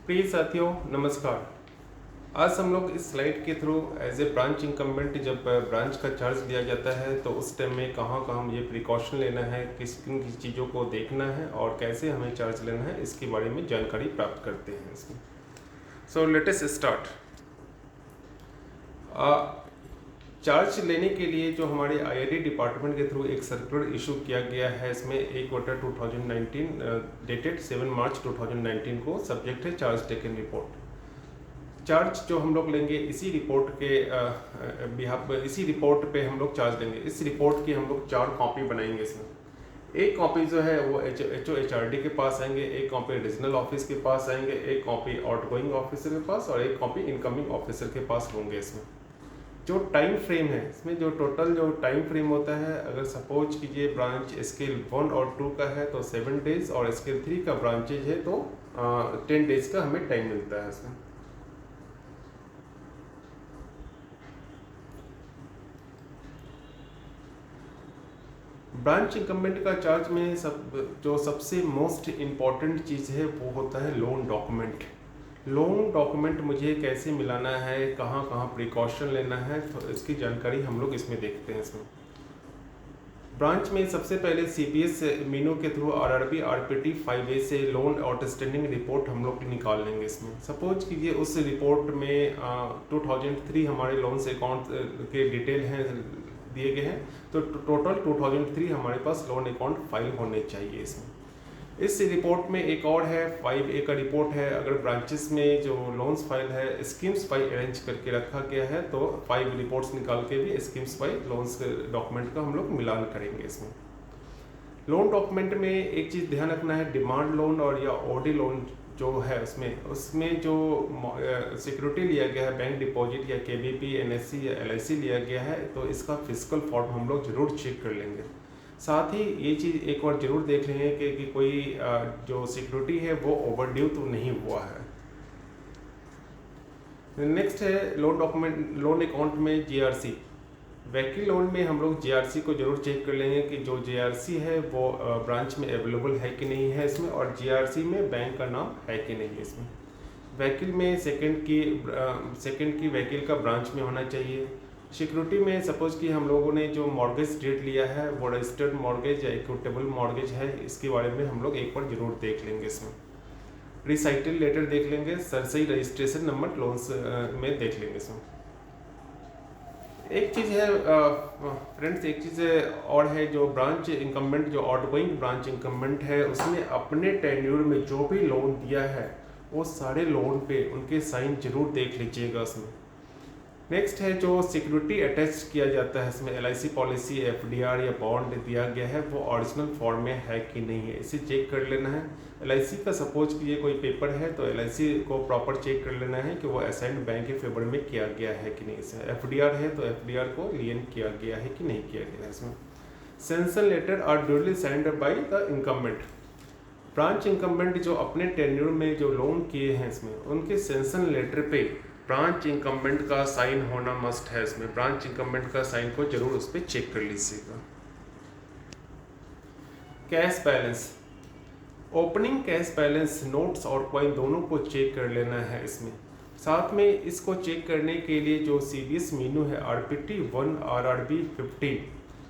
प्रिय साथियों नमस्कार। आज हम लोग इस स्लाइड के through as a branch incumbent जब ब्रांच का चार्ज दिया जाता है तो उस टाइम में कहाँ कहाँ ये प्रिकॉशन लेना है, किस किन की चीज़ों को देखना है और कैसे हमें चार्ज लेना है, इसके बारे में जानकारी प्राप्त करते हैं इसमें। So let us start. Charge लेने के लिए जो हमारे आईआरडी डिपार्टमेंट के थ्रू एक सर्कुलर इशू किया गया है, इसमें 1/2019 डेटेड 7 मार्च 2019 को सब्जेक्ट है चार्ज टेकन रिपोर्ट। चार्ज जो हम लोग लेंगे इसी रिपोर्ट के इसी रिपोर्ट पे हम लोग चार्ज लेंगे। इस रिपोर्ट की हम लोग 4 कॉपी बनाएंगे। इसमें एक कॉपी जो है वो HOHRD के पास आएंगे, एक कॉपी रीजनल ऑफिस के पास आएंगे, एक कॉपी आउटगोइंग ऑफिसर के पास और एक कॉपी इनकमिंग ऑफिसर के पास होंगे। इसमें जो टाइम फ्रेम है, इसमें जो टोटल जो टाइम फ्रेम होता है, अगर सपोज कीजिए ब्रांच स्केल 1 और 2 का है तो 7 डेज और स्केल 3 का ब्रांचेज है तो 10 डेज का हमें टाइम मिलता है। इसमें ब्रांच इनकम्बेंट का चार्ज में जो सबसे मोस्ट इम्पॉर्टेंट चीज़ है वो होता है लोन डॉक्यूमेंट। लोन डॉक्यूमेंट मुझे कैसे मिलाना है, कहाँ कहाँ प्रिकॉशन लेना है, तो इसकी जानकारी हम लोग इसमें देखते हैं। इसमें ब्रांच में सबसे पहले CBS मीनू के थ्रू RRB RPT 5A से लोन आउटस्टैंडिंग रिपोर्ट हम लोग निकाल लेंगे। इसमें सपोज कीजिए उस रिपोर्ट में 2003 हमारे लोन्स अकाउंट के डिटेल हैं दिए गए हैं, तो टोटल 2003 हमारे पास लोन अकाउंट फाइल होने चाहिए। इसमें इस रिपोर्ट में एक और है 5A का रिपोर्ट है। अगर ब्रांचेस में जो लोन्स फाइल है स्कीम्स फाइल अरेंज करके रखा गया है तो 5 रिपोर्ट्स निकाल के भी स्कीम्स फाइल लोन्स डॉक्यूमेंट का हम लोग मिलान करेंगे। इसमें लोन डॉक्यूमेंट में एक चीज़ ध्यान रखना है, डिमांड लोन और या OD लोन जो है उसमें जो सिक्योरिटी लिया गया है, बैंक डिपॉजिट या KBP NSC या LIC लिया गया है, तो इसका फिजिकल फॉर्म हम लोग जरूर चेक कर लेंगे। साथ ही ये चीज़ एक बार जरूर देख लेंगे कि कोई जो सिक्योरिटी है वो ओवरड्यू तो नहीं हुआ है। नेक्स्ट है लोन डॉक्यूमेंट, लोन अकाउंट में GRC। व्हीकल लोन में हम लोग GRC को जरूर चेक कर लेंगे कि जो GRC है वो ब्रांच में अवेलेबल है कि नहीं है इसमें, और GRC में बैंक का नाम है कि नहीं है। इसमें व्हीकल में सेकंड की व्हीकल का ब्रांच में होना चाहिए। सिक्योरिटी में सपोज कि हम लोगों ने जो मॉर्गेज रेट लिया है वो रजिस्टर्ड मॉर्गेज या इक्विटेबल मॉर्गेज है, इसके बारे में हम लोग एक बार जरूर देख लेंगे। इसमें रिसाइटल लेटर देख लेंगे, सरसई रजिस्ट्रेशन नंबर लोन्स में देख लेंगे। इसमें एक चीज़ है फ्रेंड्स, एक चीज़ और है, जो ब्रांच इनकम्बेंट जो आउटगोइंग ब्रांच इनकम्बेंट है उसने अपने टेन्योर में जो भी लोन दिया है वो सारे लोन पे उनके साइन जरूर देख लीजिएगा। उसमें नेक्स्ट है जो सिक्योरिटी अटैच किया जाता है, इसमें LIC पॉलिसी FDR या बॉन्ड दिया गया है वो ओरिजिनल फॉर्म में है कि नहीं है, इसे चेक कर लेना है। LIC का सपोज कि ये कोई पेपर है तो LIC को प्रॉपर चेक कर लेना है कि वो असाइंड बैंक के फेवर में किया गया है कि नहीं। इसे FDR है तो FDR को लियन किया गया है कि नहीं किया गया है। इसमें sanction letter are duly signed by the incumbent. Branch incumbent जो अपने टेन्योर में जो लोन किए हैं इसमें उनके सेंसन लेटर पे ब्रांच इनकम्बेंट का साइन होना मस्ट है। इसमें ब्रांच इनकम्बेंट का साइन को जरूर उस पर चेक कर लीजिएगा। Cash balance, opening cash balance notes और कॉइन दोनों को चेक कर लेना है। इसमें साथ में इसको चेक करने के लिए जो CBS मीनू है RPT 1 RRB 15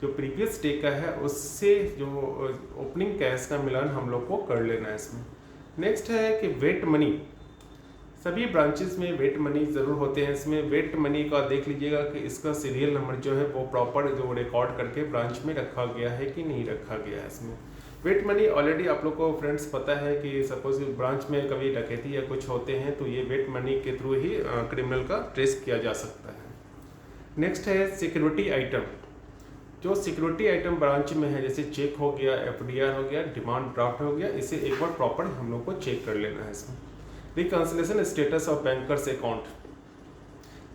जो प्रीवियस डे का है उससे जो ओपनिंग कैश का मिलान हम लोग को कर लेना है। इसमें नेक्स्ट है कि वेट मनी, सभी ब्रांचेस में वेट मनी ज़रूर होते हैं। इसमें वेट मनी का देख लीजिएगा कि इसका सीरियल नंबर जो है वो प्रॉपर जो रिकॉर्ड करके ब्रांच में रखा गया है कि नहीं रखा गया है। इसमें वेट मनी ऑलरेडी आप लोग को फ्रेंड्स पता है कि सपोज ब्रांच में कभी डकैती या कुछ होते हैं तो ये वेट मनी के थ्रू ही क्रिमिनल का ट्रेस किया जा सकता है। नेक्स्ट है सिक्योरिटी आइटम, जो सिक्योरिटी आइटम ब्रांच में है जैसे चेक हो गया, FDR हो गया, डिमांड ड्राफ्ट हो गया, इसे एक बार प्रॉपर हम लोग को चेक कर लेना है। इसमें reconciliation status of bankers account,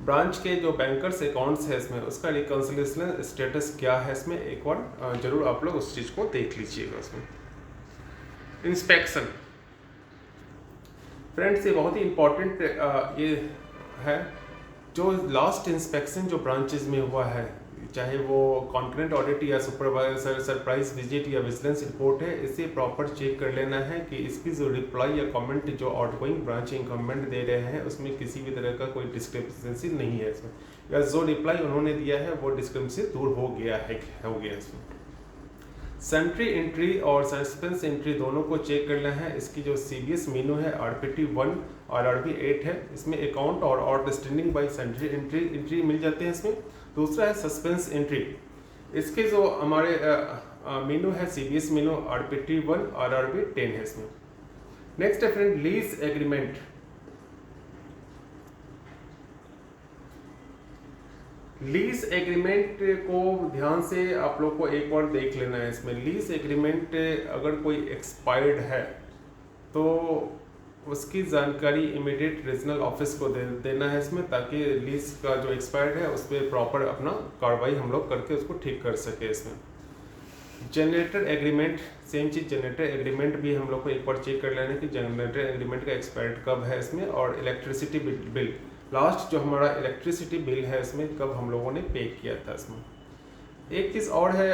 branch के जो बैंकर्स अकाउंट्स है इसमें उसका रिकंसिलेशन स्टेटस क्या है, इसमें एक बार जरूर आप लोग उस चीज़ को देख लीजिएगा। इसमें इंस्पेक्शन फ्रेंड्स, ये बहुत ही इम्पोर्टेंट ये है, जो लास्ट इंस्पेक्शन जो ब्रांचेज में हुआ है चाहे वो कॉन्करेंट ऑडिट या सुपरवाइजर सरप्राइज विजिट या विजिलेंस रिपोर्ट है, इसे प्रॉपर चेक कर लेना है कि इसकी जो रिप्लाई या कमेंट जो आउटगोइंग ब्रांच इनकम्बेंट दे रहे हैं उसमें किसी भी तरह का कोई डिस्क्रिपेंसी नहीं है इसमें, या जो रिप्लाई उन्होंने दिया है वो डिस्क्रिपेंसी दूर हो गया इसमें। सेंट्री एंट्री और सस्पेंस एंट्री दोनों को चेक करना है। इसकी जो CBS मेनू है RPT 1 और RP 8 है, इसमें अकाउंट और आउटस्टैंडिंग बाय सेंट्री एंट्री मिल जाते हैं इसमें। दूसरा है सस्पेंस एंट्री, इसके जो हमारे मेनू है CBS मेनू RPT 1 और RP 10 है इसमें। नेक्स्ट है friend lease agreement. Lease agreement को ध्यान से आप लोग को एक बार देख लेना है। इसमें लीज एग्रीमेंट अगर कोई एक्सपायर्ड है तो उसकी जानकारी इमीडिएट रीजनल ऑफिस को देना है इसमें, ताकि लीज का जो एक्सपायर्ड है उस पर प्रॉपर अपना कार्रवाई हम लोग करके उसको ठीक कर सके इसमें। जनरेटर एग्रीमेंट, सेम चीज़ जनरेटर एग्रीमेंट भी हम लोग को एक बार चेक कर लेना है कि जनरेटर एग्रीमेंट का एक्सपायर्ड कब है इसमें। और इलेक्ट्रिसिटी बिल, लास्ट जो हमारा इलेक्ट्रिसिटी बिल है इसमें कब हम लोगों ने पे किया था इसमें। एक चीज़ और है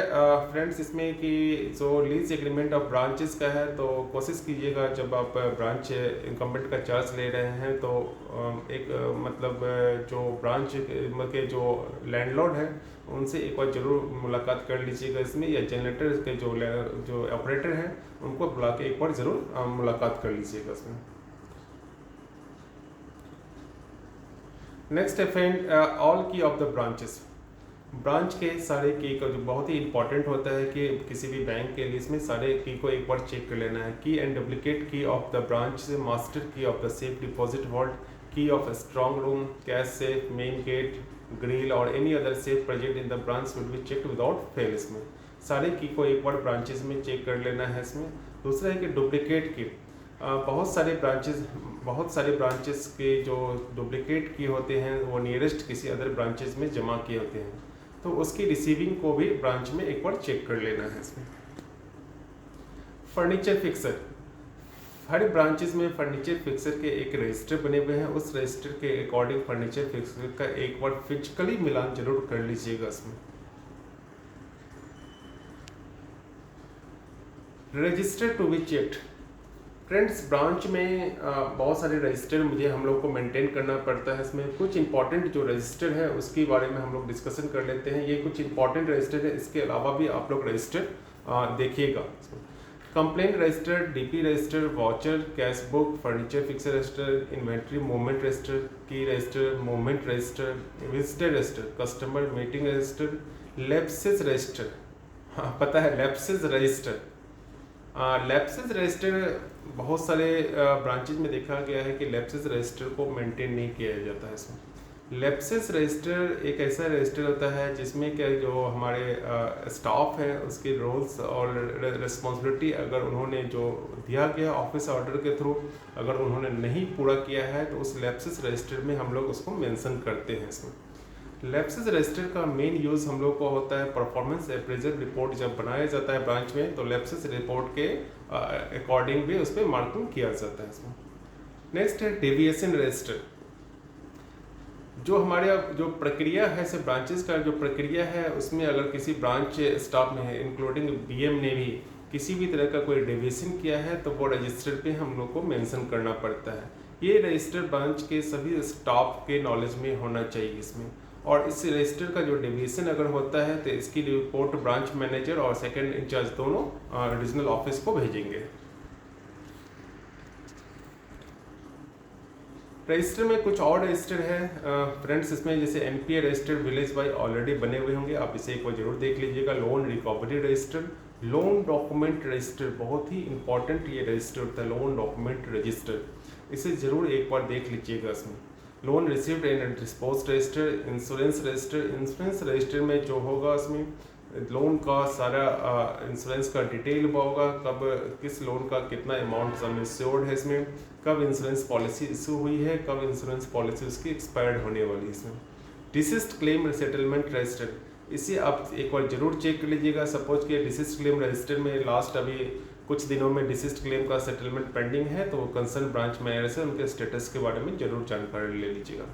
फ्रेंड्स इसमें कि जो लीज एग्रीमेंट ऑफ ब्रांचेस का है, तो कोशिश कीजिएगा जब आप ब्रांच इनकम्बेंट का चार्ज ले रहे हैं तो एक मतलब जो ब्रांच के जो लैंडलॉर्ड है उनसे एक बार ज़रूर मुलाकात कर लीजिएगा इसमें, या जनरेटर के जो ऑपरेटर हैं उनको बुला के एक बार ज़रूर मुलाकात कर लीजिएगा इसमें। नेक्स्ट है फ्रेंड ऑल की ऑफ द ब्रांचेस। ब्रांच के सारे की का जो बहुत ही इंपॉर्टेंट होता है कि किसी भी बैंक के लिए इसमें सारे की को एक बार चेक कर लेना है। Key and duplicate key of the branch, master key of the safe deposit vault, key of strong room, cash safe, main gate, grill और any other safe present in the branch will be checked without fail. इसमें सारे की को एक बार branches में check कर लेना है इसमें। दूसरा है कि डुप्लीकेट की, बहुत सारे ब्रांचेस के जो डुप्लीकेट की होते हैं वो नियरेस्ट किसी अदर ब्रांचेस में जमा किए होते हैं, तो उसकी रिसीविंग को भी ब्रांच में एक बार चेक कर लेना है इसमें। फर्नीचर फिक्सर, हर ब्रांचेस में फर्नीचर फिक्सर के एक रजिस्टर बने हुए हैं, उस रजिस्टर के अकॉर्डिंग फर्नीचर फिक्सर का एक बार फिजिकली मिलान जरूर कर लीजिएगा इसमें। Register to be checked, friends branch में बहुत सारे रजिस्टर मुझे हम लोग को मेंटेन करना पड़ता है। इसमें कुछ इंपॉर्टेंट जो रजिस्टर है उसके बारे में हम लोग डिस्कशन कर लेते हैं। ये कुछ इंपॉर्टेंट रजिस्टर है, इसके अलावा भी आप लोग रजिस्टर देखिएगा। Complaint register, DP register, voucher, cash book, furniture fixer register, inventory movement register, key register, movement register, visitor register, customer meeting register, lapses register. हाँ पता है लैप्सेस रजिस्टर। लैप्सेस रजिस्टर बहुत सारे ब्रांचेज में देखा गया है कि लैप्सेस रजिस्टर को मेंटेन नहीं किया जाता है इसमें। लैप्सेस रजिस्टर एक ऐसा रजिस्टर होता है जिसमें क्या जो हमारे स्टाफ है उसके रोल्स और रिस्पॉन्सिबिलिटी अगर उन्होंने जो दिया गया ऑफिस ऑर्डर के थ्रू अगर उन्होंने नहीं पूरा किया है तो उस लैप्सेस रजिस्टर में हम लोग उसको मेंशन करते हैं इसमें। लैप्सेस रजिस्टर का मेन यूज़ हम लोग को होता है परफॉर्मेंस अप्रेजल रिपोर्ट जब बनाया जाता है ब्रांच में, तो लैप्सेस रिपोर्ट के अकॉर्डिंग भी उस पर मार्किंग किया जाता है इसमें। नेक्स्ट है डेविएशन रजिस्टर। जो हमारे जो प्रक्रिया है से ब्रांचेस का जो प्रक्रिया है उसमें अगर किसी ब्रांच स्टाफ में है इंक्लूडिंग BM ने भी किसी भी तरह का कोई डेविएशन किया है तो वो रजिस्टर पे हम लोग को मेंशन करना पड़ता है। ये रजिस्टर ब्रांच के सभी स्टाफ के नॉलेज में होना चाहिए इसमें। और इस रजिस्टर का जो डेविएशन अगर होता है तो इसकी रिपोर्ट ब्रांच मैनेजर और सेकंड इंचार्ज दोनों रीजनल ऑफिस को भेजेंगे। रजिस्टर में कुछ और रजिस्टर है फ्रेंड्स, इसमें जैसे NPA register village bye already बने हुए होंगे, आप इसे एक बार जरूर देख लीजिएगा। Loan recovery register, loan document register, बहुत ही इंपॉर्टेंट ये रजिस्टर होता है लोन डॉक्यूमेंट रजिस्टर, इसे जरूर एक बार देख लीजिएगा इसमें। Loan received and disposed register, insurance register, insurance register में जो होगा उसमें लोन का सारा इंश्योरेंस का डिटेल होगा, कब किस लोन का कितना अमाउंट सम इंश्योर्ड है इसमें, कब इंश्योरेंस पॉलिसी इशू हुई है, कब इंश्योरेंस पॉलिसी उसकी एक्सपायर्ड होने वाली है इसमें। डिसीज्ड क्लेम सेटलमेंट रजिस्टर, इसे आप एक बार जरूर चेक कर लीजिएगा। सपोज कि डिसीज्ड क्लेम रजिस्टर में लास्ट अभी कुछ दिनों में डिसीज्ड क्लेम का सेटलमेंट पेंडिंग है तो कंसर्न ब्रांच मैनेजर से उनके स्टेटस के बारे में जरूर जानकारी ले लीजिएगा।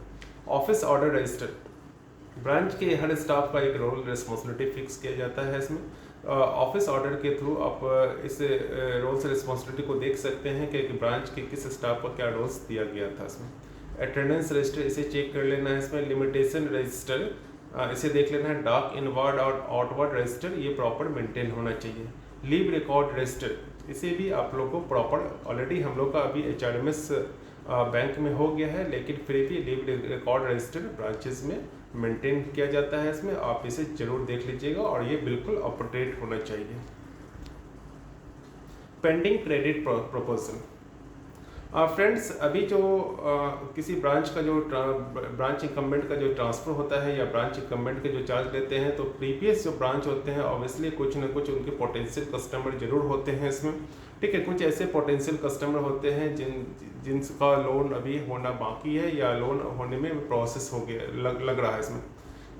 ऑफिस ऑर्डर रजिस्टर, ब्रांच के हर स्टाफ का एक रोल रिस्पॉन्सिबिलिटी फिक्स किया जाता है इसमें। ऑफिस ऑर्डर के थ्रू आप इस रोल्स रिस्पॉन्सिबिलिटी को देख सकते हैं कि ब्रांच के किस स्टाफ को क्या रोल्स दिया गया था इसमें। अटेंडेंस रजिस्टर इसे चेक कर लेना है इसमें। लिमिटेशन रजिस्टर इसे देख लेना है। डाक इनवर्ड और आउटवर्ड रजिस्टर ये प्रॉपर मेंटेन होना चाहिए। लीव रिकॉर्ड रजिस्टर इसे भी आप लोग को प्रॉपर, ऑलरेडी हम लोग का अभी HRMS बैंक में हो गया है, लेकिन फिर भी लीव रिकॉर्ड रजिस्टर ब्रांचेस में मेंटेन किया जाता है इसमें। आप इसे जरूर देख लीजिएगा और ये बिल्कुल अप टू डेट होना चाहिए। Pending credit proposal. फ्रेंड्स, अभी जो किसी ब्रांच का जो ब्रांच इंकम्बेंट का जो ट्रांसफ़र होता है या ब्रांच इंकम्बेंट के जो चार्ज लेते हैं, तो प्रीवियस जो ब्रांच होते हैं ऑब्वियसली कुछ ना कुछ उनके पोटेंशियल कस्टमर जरूर होते हैं इसमें, ठीक है। कुछ ऐसे पोटेंशियल कस्टमर होते हैं जिनका लोन अभी होना बाकी है या लोन होने में प्रोसेस हो गया लग रहा है इसमें।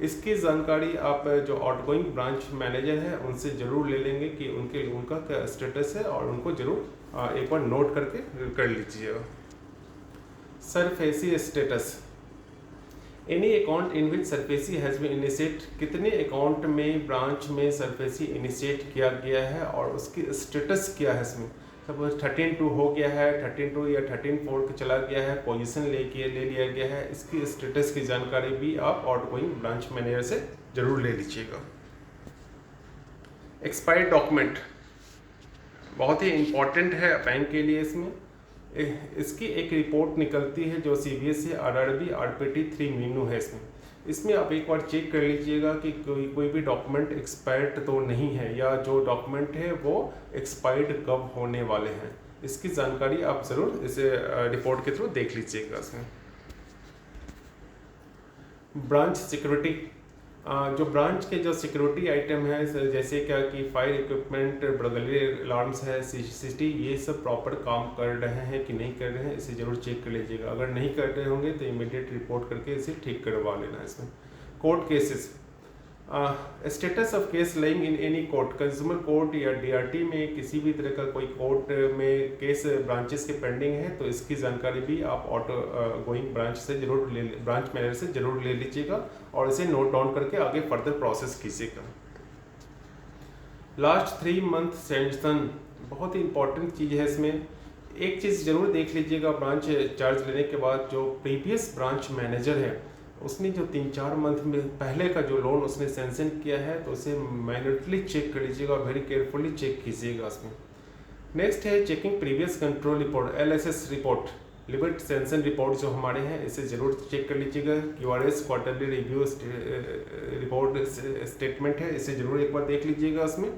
इसकी जानकारी आप जो आउटगोइंग ब्रांच मैनेजर है उनसे ज़रूर ले लेंगे कि उनका क्या स्टेटस है, और उनको ज़रूर एक बार नोट करके कर लीजिएगा। SARFAESI status. Any account in which SARFAESI has been initiate, कितने अकाउंट में ब्रांच में सरफेसी इनिशिएट किया गया है और उसकी स्टेटस क्या है इसमें। सपोज 13-2 हो गया है, 13-2 या 13-4 चला गया है, पोजीशन ले लिया गया है, इसकी स्टेटस की जानकारी भी आप आउटगोइंग ब्रांच मैनेजर से जरूर ले लीजिएगा। एक्सपायर्ड डॉक्यूमेंट बहुत ही इम्पॉर्टेंट है बैंक के लिए इसमें। इसकी एक रिपोर्ट निकलती है जो CBSE RRB RPT 3 मीनू है इसमें आप एक बार चेक कर लीजिएगा कि कोई भी डॉक्यूमेंट एक्सपायर्ड तो नहीं है, या जो डॉक्यूमेंट है वो एक्सपायर्ड कब होने वाले हैं, इसकी जानकारी आप ज़रूर इसे रिपोर्ट के थ्रू देख लीजिएगा इसमें। ब्रांच सिक्योरिटी, जो ब्रांच के जो सिक्योरिटी आइटम है जैसे क्या कि फायर इक्विपमेंट, बर्गलरी अलार्म्स है, CCTV, ये सब प्रॉपर काम कर रहे हैं कि नहीं कर रहे हैं, इसे ज़रूर चेक कर लीजिएगा। अगर नहीं कर रहे होंगे तो इमीडिएट रिपोर्ट करके इसे ठीक करवा लेना इसमें। Court cases, status of case lying in any court, consumer court या DRT में किसी भी तरह का कोई कोर्ट में केस ब्रांचेस के पेंडिंग है, तो इसकी जानकारी भी आप गोइंग ब्रांच से जरूर ब्रांच मैनेजर से जरूर ले लीजिएगा और इसे नोट डाउन करके आगे फर्दर प्रोसेस कीजिएगा। लास्ट 3 मंथ सैंक्शन बहुत ही इंपॉर्टेंट चीज़ है इसमें। एक चीज़ जरूर देख लीजिएगा, ब्रांच चार्ज लेने के बाद जो प्रीवियस ब्रांच मैनेजर है उसने जो 3-4 मंथ में पहले का जो लोन उसने सैंक्शन किया है, तो उसे मैन्युअली चेक कर लीजिएगा, वेरी केयरफुली चेक कीजिएगा उसमें। नेक्स्ट है checking previous control report, LSS report, limit sanction report जो हमारे हैं इसे ज़रूर चेक कर लीजिएगा। QRS quarterly review report statement है, इसे ज़रूर एक बार देख लीजिएगा उसमें,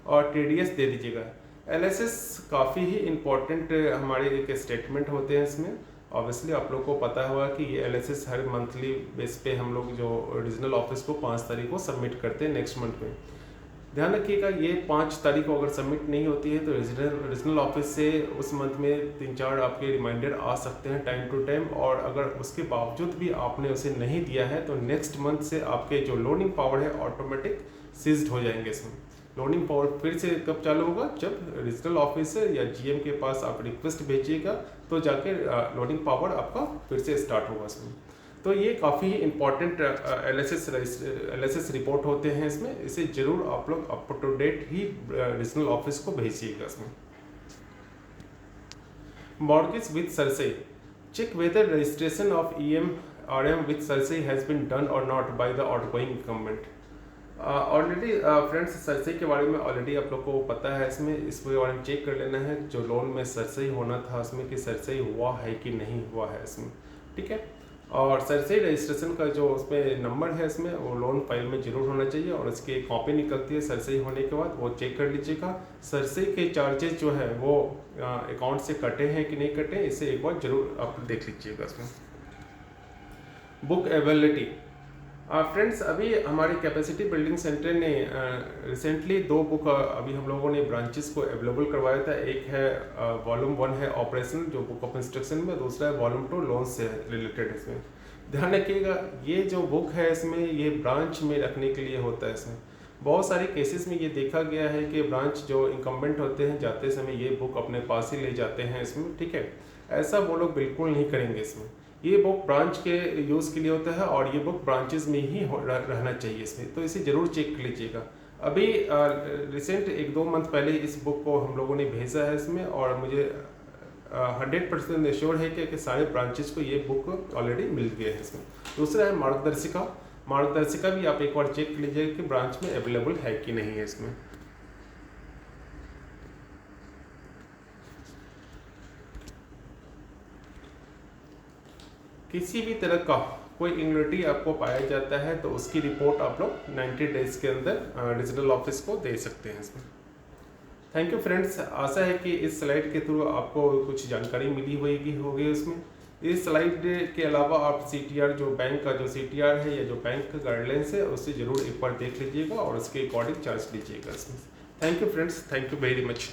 और TDS दे दीजिएगा। LSS काफ़ी ही इम्पोर्टेंट हमारे एक स्टेटमेंट होते हैं इसमें। ऑब्वियसली आप लोग को पता होगा कि ये LSS हर मंथली बेस पे हम लोग जो रीजनल ऑफिस को 5 तारीख को सबमिट करते हैं नेक्स्ट मंथ में। ध्यान रखिएगा, ये 5 तारीख को अगर सबमिट नहीं होती है तो रीजनल ऑफिस से उस मंथ में 3-4 आपके रिमाइंडर आ सकते हैं टाइम टू टाइम, और अगर उसके बावजूद भी आपने उसे नहीं दिया है तो नेक्स्ट मंथ से आपके जो लोनिंग पावर है ऑटोमेटिक सीज्ड हो जाएंगे इसमें। लोनिंग पावर फिर से कब चालू होगा, जब रीजनल ऑफिसर या GM के पास आप रिक्वेस्ट भेजिएगा तो जाके लोनिंग पावर आपका फिर से स्टार्ट होगा इसमें। तो ये काफ़ी इंपॉर्टेंट LSS रिपोर्ट होते हैं इसमें, इसे ज़रूर आप लोग अप टू डेट ही रीजनल ऑफिस को भेजिएगा इसमें। Mortgage with CERSAI, check whether registration of EM/RM with CERSAI has been done और not by the outgoing incumbent. Already friends, CERSAI के बारे में ऑलरेडी आप लोग को पता है इसमें, इसके बारे में चेक कर लेना है जो लोन में सरसई होना था उसमें कि सरसई हुआ है कि नहीं हुआ है इसमें, ठीक है। और सरसई रजिस्ट्रेशन का जो उसमें नंबर है इसमें वो लोन फाइल में जरूर होना चाहिए, और इसकी एक कॉपी निकलती है सरसई होने के बाद, वो चेक कर लीजिएगा। सरसई के चार्जेस जो है वो अकाउंट से कटे हैं कि नहीं कटे, इसे एक बार जरूर आप देख लीजिएगा इसमें। बुक अवेलेबिलिटी, फ्रेंड्स, अभी हमारे कैपेसिटी बिल्डिंग सेंटर ने रिसेंटली 2 बुक अभी हम लोगों ने ब्रांचेस को अवेलेबल करवाया था। एक है वॉल्यूम 1 है ऑपरेशन जो बुक ऑफ इंस्ट्रक्शन में, दूसरा है वॉल्यूम 2 लोन से रिलेटेड। इसमें ध्यान रखिएगा, ये जो बुक है इसमें ये ब्रांच में रखने के लिए होता है इसमें। बहुत सारे केसेस में ये देखा गया है कि ब्रांच जो इनकम्बेंट होते हैं जाते समय ये बुक अपने पास ही ले जाते हैं इसमें, ठीक है। ऐसा वो लोग बिल्कुल नहीं करेंगे इसमें। ये बुक ब्रांच के यूज़ के लिए होता है और ये बुक ब्रांचेस में ही रहना चाहिए इसमें, तो इसे ज़रूर चेक कर लीजिएगा। अभी रिसेंट 1-2 मंथ पहले इस बुक को हम लोगों ने भेजा है इसमें, और मुझे 100% एश्योर है कि सारे ब्रांचेस को ये बुक ऑलरेडी मिल गए हैं इसमें। दूसरा है मार्गदर्शिका। मार्गदर्शिका भी आप एक बार चेक कर लीजिएगा कि ब्रांच में अवेलेबल है कि नहीं है इसमें। किसी भी तरह का कोई इम्यूनिटी आपको पाया जाता है तो उसकी रिपोर्ट आप लोग 90 डेज के अंदर रीजनल ऑफिस को दे सकते हैं इसमें। थैंक यू फ्रेंड्स, आशा है कि इस स्लाइड के थ्रू आपको कुछ जानकारी मिली होगी उसमें। इस स्लाइड के अलावा आप CTR जो बैंक का जो CTR है या जो बैंक का गाइडलाइंस है उसे ज़रूर एक बार देख लीजिएगा और उसके अकॉर्डिंग चार्ज लीजिएगा इसमें। Thank you friends, thank you very much.